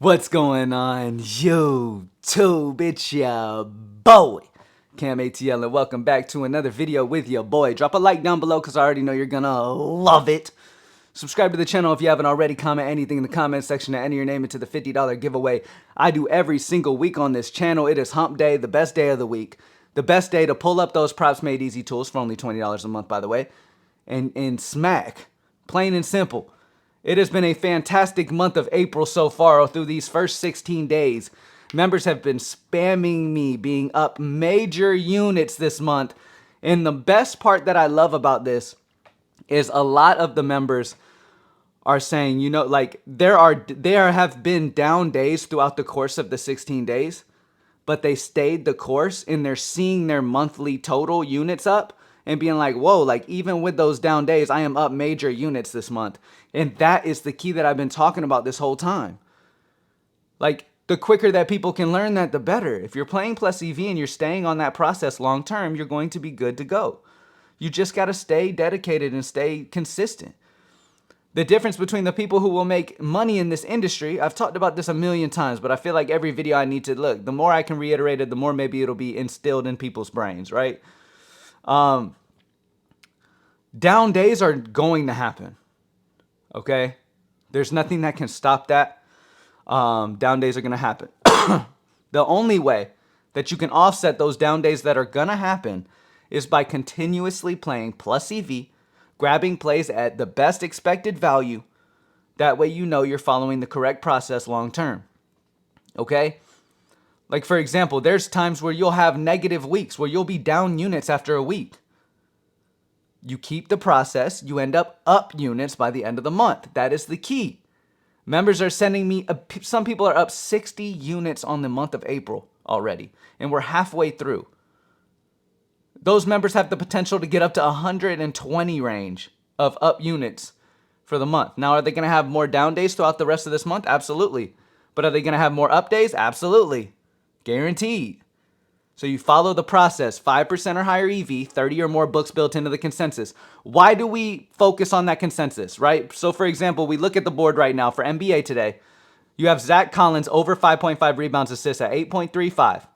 What's going on, YouTube? It's your boy, Cam ATL, and welcome back to another video with your boy. Drop a like down below because I already know you're gonna love it. Subscribe to the channel if you haven't already. Comment anything in the comment section to enter your name into the $50 giveaway I do every single week on this channel. It is hump day, the best day of the week. The best day to pull up those props made easy tools for only $20 a month, by the way. And smack. Plain and simple. It has been a fantastic month of April so far through these first 16 days. Members have been spamming me being up major units this month. And the best part that I love about this is a lot of the members are saying, like there have been down days throughout the course of the 16 days, but they stayed the course and they're seeing their monthly total units up and being like, whoa, like even with those down days, I am up major units this month. And that is the key that I've been talking about this whole time. Like the quicker that people can learn that, the better. If you're playing plus EV and you're staying on that process long term, you're going to be good to go. You just got to stay dedicated and stay consistent. The difference between the people who will make money in this industry, I've talked about this a million times, but I feel like every video I need to look, the more I can reiterate it, the more maybe it'll be instilled in people's brains, right? Down days are going to happen, okay? There's nothing that can stop that. Down days are going to happen. The only way that you can offset those down days that are going to happen is by continuously playing plus EV, grabbing plays at the best expected value. That way you know you're following the correct process long term, okay? Like, for example, there's times where you'll have negative weeks where you'll be down units after a week. You keep the process, you end up units by the end of the month. That is the key. Members are sending me, some people are up 60 units on the month of April already, and we're halfway through. Those members have the potential to get up to 120 range of up units for the month. Now, are they going to have more down days throughout the rest of this month? Absolutely. But are they going to have more up days? Absolutely. Guaranteed. So you follow the process, 5% or higher EV, 30 or more books built into the consensus. Why do we focus on that consensus, right? So for example, we look at the board right now for NBA today. You have Zach Collins over 5.5 rebounds assists at 8.35.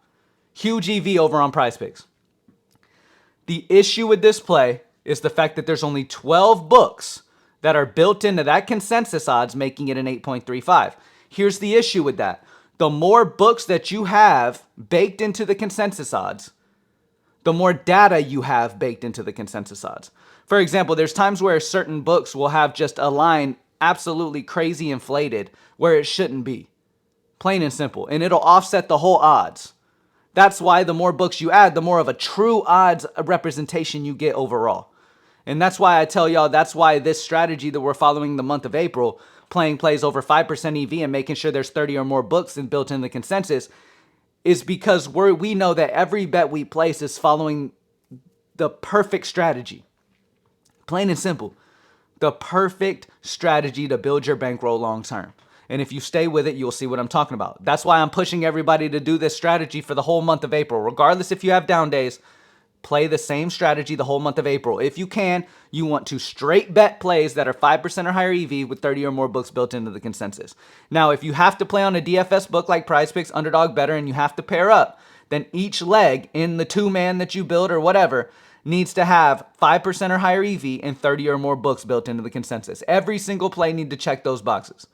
Huge EV over on Prizepicks. The issue with this play is the fact that there's only 12 books that are built into that consensus odds, making it an 8.35. Here's the issue with that. The more books that you have baked into the consensus odds, the more data you have baked into the consensus odds. For example, there's times where certain books will have just a line absolutely crazy inflated where it shouldn't be. Plain and simple. And it'll offset the whole odds. That's why the more books you add, the more of a true odds representation you get overall. And that's why I tell y'all, that's why this strategy that we're following the month of April, playing plays over 5% EV and making sure there's 30 or more books and built in the consensus, is because we know that every bet we place is following the perfect strategy. Plain and simple. The perfect strategy to build your bankroll long term. And if you stay with it, you'll see what I'm talking about. That's why I'm pushing everybody to do this strategy for the whole month of April. Regardless if you have down days, play the same strategy the whole month of April. If you can, you want to straight bet plays that are 5% or higher EV with 30 or more books built into the consensus. Now, if you have to play on a DFS book like Prizepicks, Underdog, Betr, and you have to pair up, then each leg in the two-man that you build or whatever needs to have 5% or higher EV and 30 or more books built into the consensus. Every single play need to check those boxes.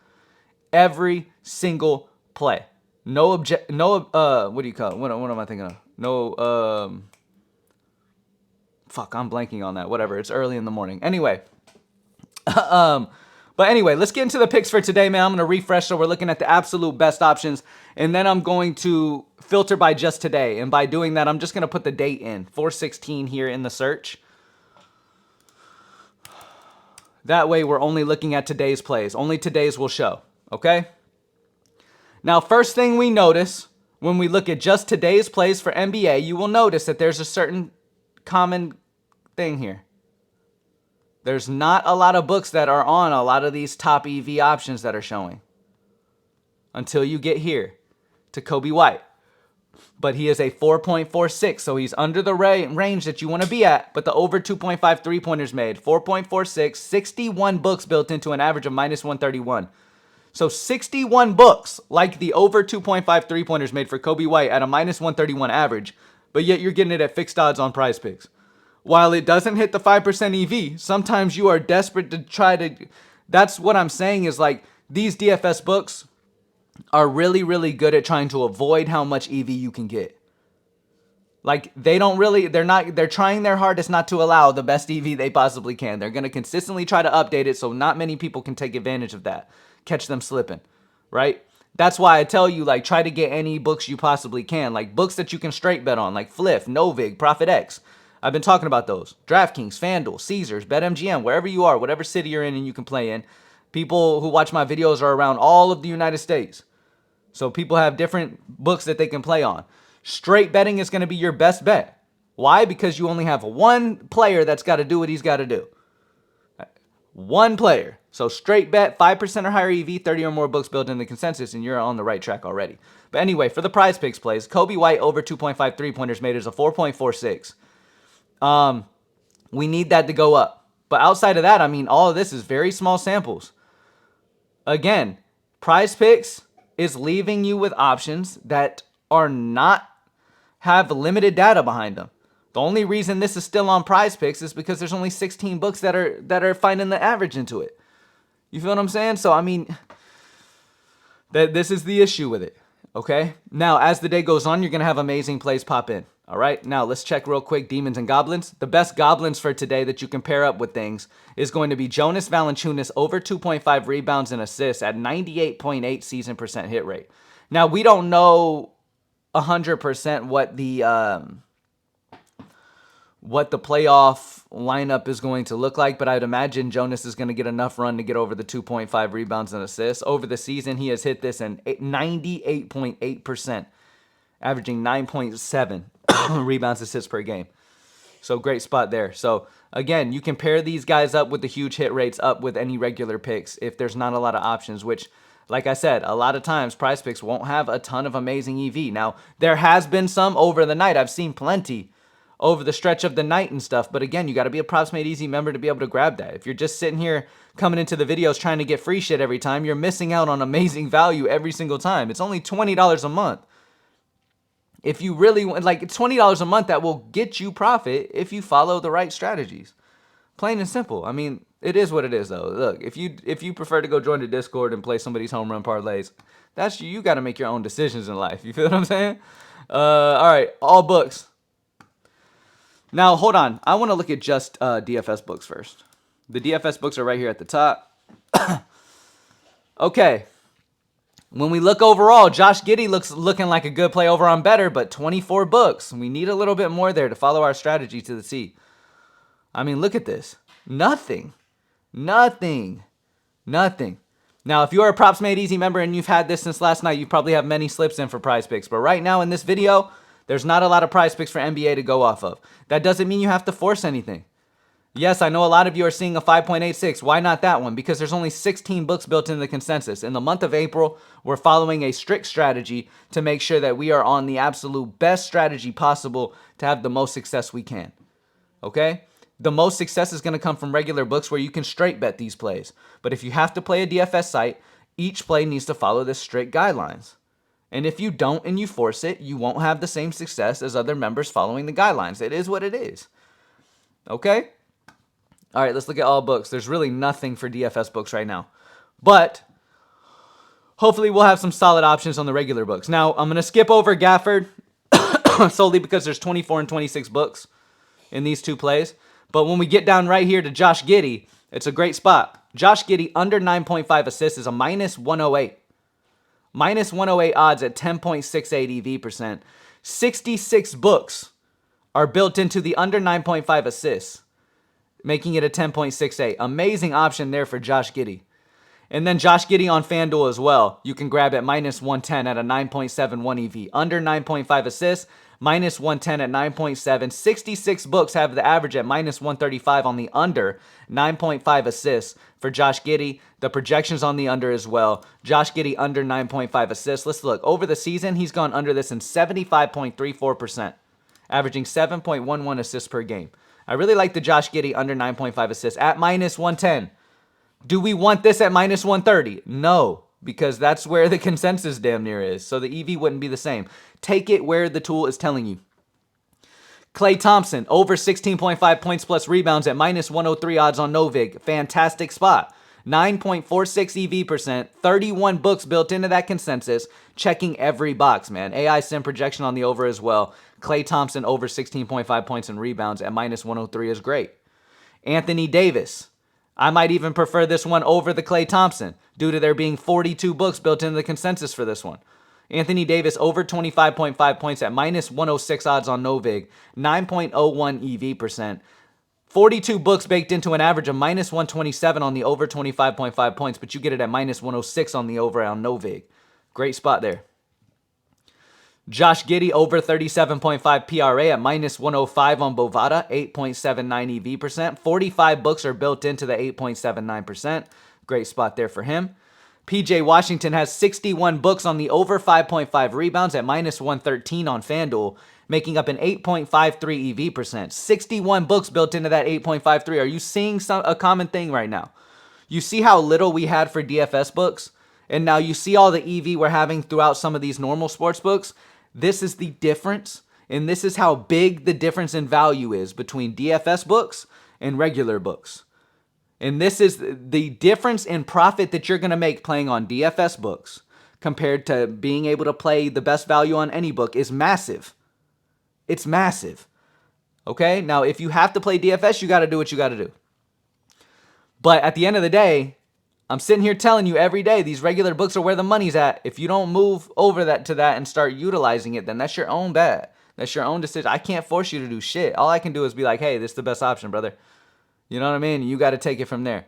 Every single play. What do you call it? What am I thinking of? Fuck, I'm blanking on that. Whatever, it's early in the morning. Anyway, but anyway, let's get into the picks for today, man. I'm going to refresh, so we're looking at the absolute best options, and then I'm going to filter by just today, and by doing that, I'm just going to put the date in, 4/16 here in the search. That way, we're only looking at today's plays. Only today's will show, okay? Now, first thing we notice when we look at just today's plays for NBA, you will notice that there's a certain common thing here. There's not a lot of books that are on a lot of these top EV options that are showing until you get here to Kobe White. But he is a 4.46, so he's under the range that you want to be at, but the over 2.5 3-pointers made. 4.46, 61 books built into an average of minus 131. So 61 books like the over 2.5 3-pointers made for Kobe White at a minus 131 average, but yet you're getting it at fixed odds on Prizepicks. While it doesn't hit the 5% EV, sometimes you are desperate to try to... That's what I'm saying is like these DFS books are really, really good at trying to avoid how much EV you can get. Like they're trying their hardest not to allow the best EV they possibly can. They're going to consistently try to update it so not many people can take advantage of that. Catch them slipping, right? That's why I tell you, like, try to get any books you possibly can. Like books that you can straight bet on, like Fliff, Novig, Profit X. I've been talking about those. DraftKings, FanDuel, Caesars, BetMGM, wherever you are, whatever city you're in and you can play in. People who watch my videos are around all of the United States. So people have different books that they can play on. Straight betting is going to be your best bet. Why? Because you only have one player that's got to do what he's got to do. One player. So straight bet, 5% or higher EV, 30 or more books built in the consensus, and you're on the right track already. But anyway, for the Prizepicks plays, Kobe White over 2.5 3-pointers made it a 4.46. We need that to go up. But outside of that, I mean, all of this is very small samples. Again, Prizepicks is leaving you with options that are not have limited data behind them. The only reason this is still on Prizepicks is because there's only 16 books that are finding the average into it. You feel what I'm saying? So I mean, this is the issue with it. Okay. Now, as the day goes on, you're gonna have amazing plays pop in. All right. Now let's check real quick. Demons and Goblins. The best Goblins for today that you can pair up with things is going to be Jonas Valanciunas over 2.5 rebounds and assists at 98.8 season percent hit rate. Now we don't know 100% what the playoff lineup is going to look like, but I'd imagine Jonas is going to get enough run to get over the 2.5 rebounds and assists. Over the season, he has hit this in 98.8%, averaging 9.7 rebounds assists per game. So great spot there. So again, you can pair these guys up with the huge hit rates up with any regular picks if there's not a lot of options, which, like I said, a lot of times Prizepicks won't have a ton of amazing EV. Now, there has been some over the night. I've seen plenty over the stretch of the night and stuff. But again, you got to be a Props Made Easy member to be able to grab that. If you're just sitting here coming into the videos trying to get free shit every time, you're missing out on amazing value every single time. It's only $20 a month. If you really want, like, it's $20 a month that will get you profit if you follow the right strategies. Plain and simple. I mean, it is what it is, though. Look, if you prefer to go join the Discord and play somebody's home run parlays, that's you got to make your own decisions in life. You feel what I'm saying? All right, all books. Now, hold on. I want to look at just DFS books first. The DFS books are right here at the top. Okay. When we look overall, Josh Giddey looking like a good play over on Betr, but 24 books. We need a little bit more there to follow our strategy to the T. I mean, look at this. Nothing. Now, if you're a Props Made Easy member and you've had this since last night, you probably have many slips in for Prizepicks. But right now in this video, there's not a lot of Prizepicks for NBA to go off of. That doesn't mean you have to force anything. Yes, I know a lot of you are seeing a 5.86. Why not that one? Because there's only 16 books built into the consensus. In the month of April, we're following a strict strategy to make sure that we are on the absolute best strategy possible to have the most success we can. Okay? The most success is going to come from regular books where you can straight bet these plays. But if you have to play a DFS site, each play needs to follow the strict guidelines. And if you don't and you force it, you won't have the same success as other members following the guidelines. It is what it is. Okay? All right, let's look at all books. There's really nothing for DFS books right now. But hopefully we'll have some solid options on the regular books. Now, I'm going to skip over Gafford solely because there's 24 and 26 books in these two plays. But when we get down right here to Josh Giddey, it's a great spot. Josh Giddey under 9.5 assists is a minus 108. Minus 108 odds at 10.68 EV percent. 66 books are built into the under 9.5 assists, making it a 10.68. Amazing option there for Josh Giddey. And then Josh Giddey on FanDuel as well. You can grab at minus 110 at a 9.71 EV. Under 9.5 assists, minus 110 at 9.7. 66 books have the average at minus 135 on the under 9.5 assists for Josh Giddey. The projections on the under as well. Josh Giddey under 9.5 assists. Let's look. Over the season, he's gone under this in 75.34%, averaging 7.11 assists per game. I really like the Josh Giddey under 9.5 assists at minus 110. Do we want this at minus 130? No. because that's where the consensus damn near is. So the EV wouldn't be the same. Take it where the tool is telling you. Klay Thompson, over 16.5 points plus rebounds at minus 103 odds on Novig. Fantastic spot. 9.46 EV percent, 31 books built into that consensus, checking every box, man. AI sim projection on the over as well. Klay Thompson over 16.5 points and rebounds at minus 103 is great. Anthony Davis. I might even prefer this one over the Klay Thompson due to there being 42 books built into the consensus for this one. Anthony Davis over 25.5 points at minus 106 odds on Novig, 9.01 EV percent. 42 books baked into an average of minus 127 on the over 25.5 points, but you get it at minus 106 on the over on Novig. Great spot there. Josh Giddey over 37.5 PRA at minus 105 on Bovada, 8.79 EV percent. 45 books are built into the 8.79%. Great spot there for him. PJ Washington has 61 books on the over 5.5 rebounds at minus 113 on FanDuel, making up an 8.53 EV percent. 61 books built into that 8.53. Are you seeing a common thing right now? You see how little we had for DFS books, and now you see all the EV we're having throughout some of these normal sports books. This is the difference, and this is how big the difference in value is between DFS books and regular books. And this is the difference in profit that you're going to make playing on DFS books compared to being able to play the best value on any book is massive. It's massive. Okay? Now, if you have to play DFS, you got to do what you got to do. But at the end of the day, I'm sitting here telling you every day, these regular books are where the money's at. If you don't move over to that and start utilizing it, then that's your own bad. That's your own decision. I can't force you to do shit. All I can do is be like, hey, this is the best option, brother. You know what I mean? You got to take it from there.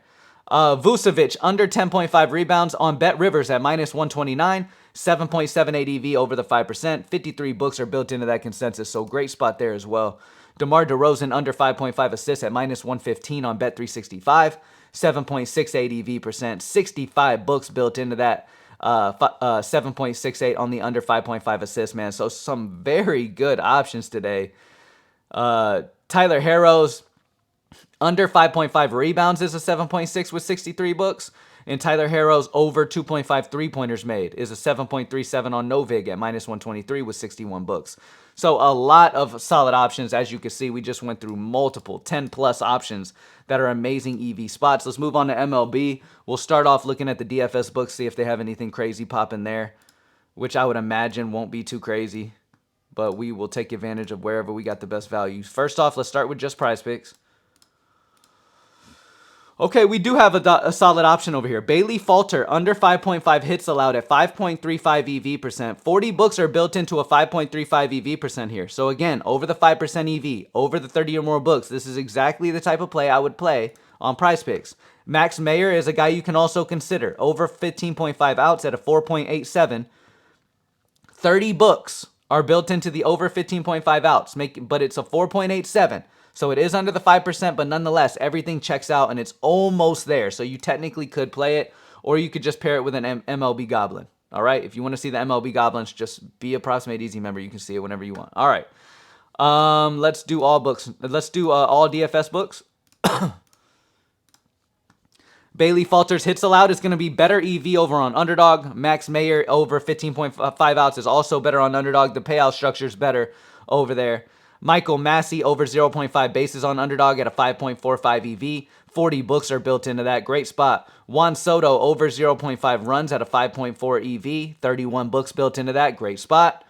Vucevic, under 10.5 rebounds on Bet Rivers at minus 129, 7.78 EV over the 5%. 53 books are built into that consensus, so great spot there as well. DeMar DeRozan, under 5.5 assists at minus 115 on Bet365, 7.68 EV percent. 65 books built into that 7.68 on the under 5.5 assists, man. So some very good options today. Tyler Harrow's under 5.5 rebounds is a 7.6 with 63 books. And Tyler Harrow's over 2.5 three-pointers made is a 7.37 on Novig at minus 123 with 61 books. So a lot of solid options. As you can see, we just went through multiple 10-plus options that are amazing EV spots. Let's move on to MLB. We'll start off looking at the DFS books, see if they have anything crazy popping there, which I would imagine won't be too crazy. But we will take advantage of wherever we got the best value. First off, let's start with just Prizepicks. Okay, we do have a solid option over here. Bailey Falter, under 5.5 hits allowed at 5.35 EV percent. 40 books are built into a 5.35 EV percent here. So again, over the 5% EV, over the 30 or more books, this is exactly the type of play I would play on Prizepicks. Max Mayer is a guy you can also consider. Over 15.5 outs at a 4.87. 30 books are built into the over 15.5 outs, but it's a 4.87. So it is under the 5%, but nonetheless, everything checks out and it's almost there. So you technically could play it, or you could just pair it with an MLB Goblin. All right. If you want to see the MLB Goblins, just be a Approximate Easy member. You can see it whenever you want. All right. Let's do all books. Let's do all DFS books. Bailey Falter's hits allowed is going to be better EV over on Underdog. Max Mayer over 15.5 outs is also better on Underdog. The payout structure is better over there. Michael Massey over 0.5 bases on Underdog at a 5.45 EV. 40 books are built into that. Great spot. Juan Soto over 0.5 runs at a 5.4 EV. 31 books built into that. Great spot.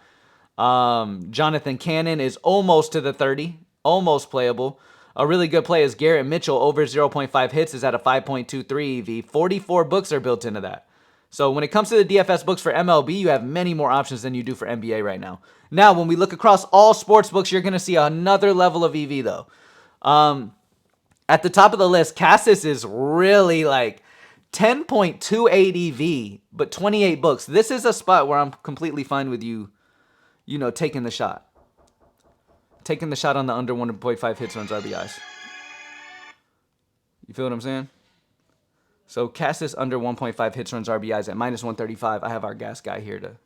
Jonathan Cannon is almost to the 30. Almost playable. A really good play is Garrett Mitchell over 0.5 hits is at a 5.23 EV. 44 books are built into that. So when it comes to the DFS books for MLB, you have many more options than you do for NBA right now. Now, when we look across all sports books, you're going to see another level of EV, though. At the top of the list, Cassis is really like 10.28 EV, but 28 books. This is a spot where I'm completely fine with you, taking the shot. Taking the shot on the under 1.5 hits, runs, RBIs. You feel what I'm saying? So Cassis under 1.5 hits, runs, RBIs at minus 135. I have our gas guy here to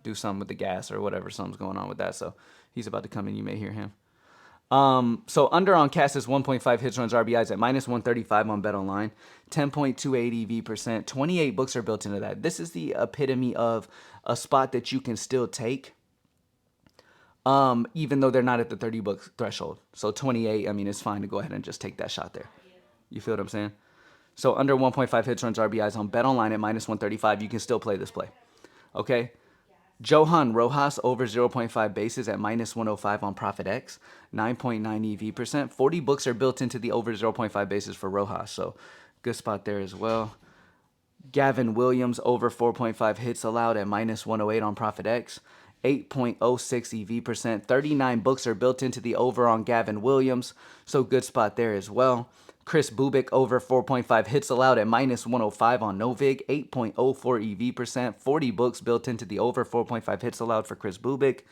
do something with the gas or whatever. Something's going on with that. So he's about to come in. You may hear him. So under on cast is 1.5 hits, runs, RBIs at minus 135 on Bet Online. 10.28 EV%. 28 books are built into that. This is the epitome of a spot that you can still take, even though they're not at the 30 book threshold. So 28, I mean, it's fine to go ahead and just take that shot there. You feel what I'm saying? So under 1.5 hits, runs, RBIs on Bet Online at minus 135, you can still play this play. Okay? Johan Rojas over 0.5 bases at minus 105 on Profit X, 9.9 EV%. 40 books are built into the over 0.5 bases for Rojas, so good spot there as well. Gavin Williams over 4.5 hits allowed at minus 108 on Profit X, 8.06 EV%. 39 books are built into the over on Gavin Williams, so good spot there as well. Chris Bubik over 4.5 hits allowed at minus 105 on Novig, 8.04 EV%. 40 books built into the over 4.5 hits allowed for Chris Bubik.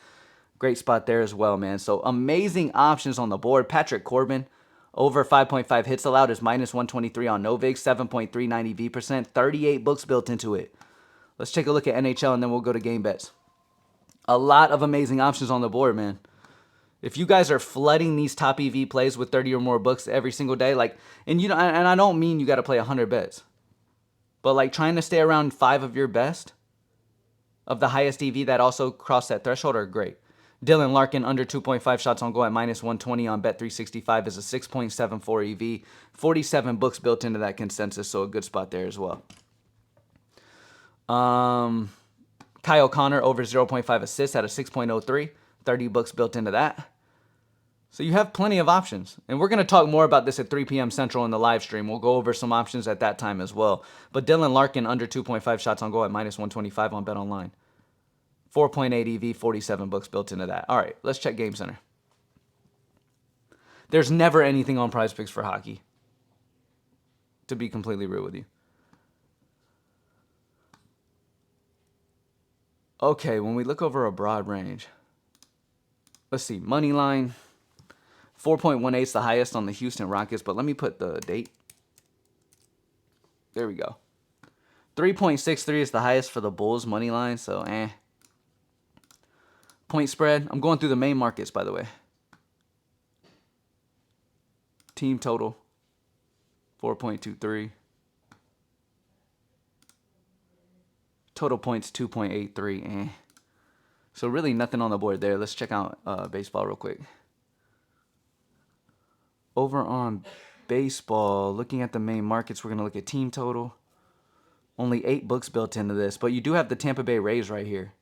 Great spot there as well, man. So amazing options on the board. Patrick Corbin over 5.5 hits allowed is minus 123 on Novig, 7.39 EV%. 38 books built into it. Let's take a look at NHL and then we'll go to game bets. A lot of amazing options on the board, man. If you guys are flooding these top EV plays with 30 or more books every single day, like, and you know, and I don't mean you got to play 100 bets, but like trying to stay around 5 of your best, of the highest EV that also cross that threshold are great. Dylan Larkin under 2.5 shots on goal at minus 120 on Bet365 is a 6.74 EV. 47 books built into that consensus, so a good spot there as well. Kyle Connor over 0.5 assists at a 6.03. 30 books built into that. So you have plenty of options. And we're going to talk more about this at 3 p.m. Central in the live stream. We'll go over some options at that time as well. But Dylan Larkin under 2.5 shots on goal at minus 125 on Bet Online. 4.8 EV, 47 books built into that. All right, let's check Game Center. There's never anything on Prizepicks for hockey, to be completely real with you. Okay, when we look over a broad range, let's see, money line. 4.18 is the highest on the Houston Rockets, but let me put the date. There we go. 3.63 is the highest for the Bulls money line, so Point spread. I'm going through the main markets, by the way. Team total. 4.23. Total points 2.83. So really nothing on the board there. Let's check out baseball real quick. Over on baseball, looking at the main markets, we're going to look at team total. Only 8 books built into this, but you do have the Tampa Bay Rays right here.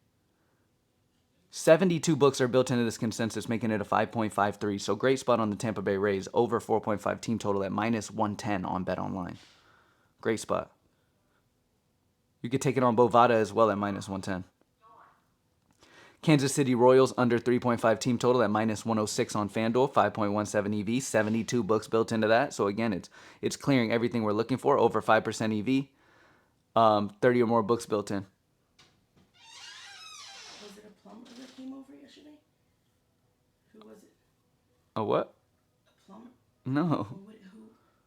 72 books are built into this consensus, making it a 5.53. So great spot on the Tampa Bay Rays. Over 4.5 team total at minus 110 on Bet Online. Great spot. You could take it on Bovada as well at minus 110. Kansas City Royals under 3.5 team total at minus 106 on FanDuel, 5.17 EV, 72 books built into that. So again, it's clearing everything we're looking for, over 5% EV, 30 or more books built in. Was it a plumber that came over yesterday? Who was it? A what? A plumber? No.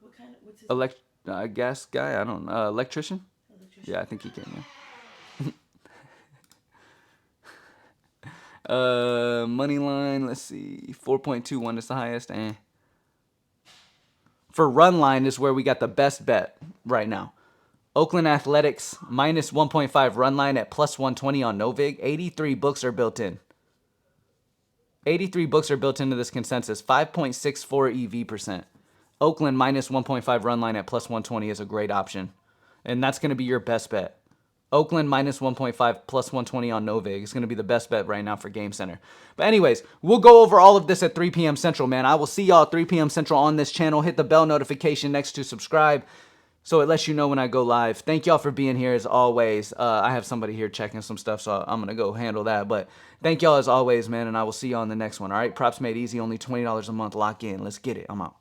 What kind of, what's his Gas guy? I don't know. Electrician? Electrician? Yeah, I think he came, yeah. Money line, let's see. 4.21 is the highest. For run line is where we got the best bet right now. Oakland Athletics minus 1.5 run line at plus 120 on Novig. 83 books are built in. 83 books are built into this consensus. 5.64 EV%. Oakland minus 1.5 run line at plus 120 is a great option. And that's going to be your best bet. Oakland minus 1.5 plus 120 on Novig is going to be the best bet right now for Game Center. But anyways, we'll go over all of this at 3 p.m. Central, man. I will see y'all at 3 p.m. Central on this channel. Hit the bell notification next to subscribe so it lets you know when I go live. Thank y'all for being here as always. I have somebody here checking some stuff, so I'm going to go handle that. But thank y'all as always, man, and I will see y'all on the next one. All right, props made easy, only $20 a month. Lock in. Let's get it. I'm out.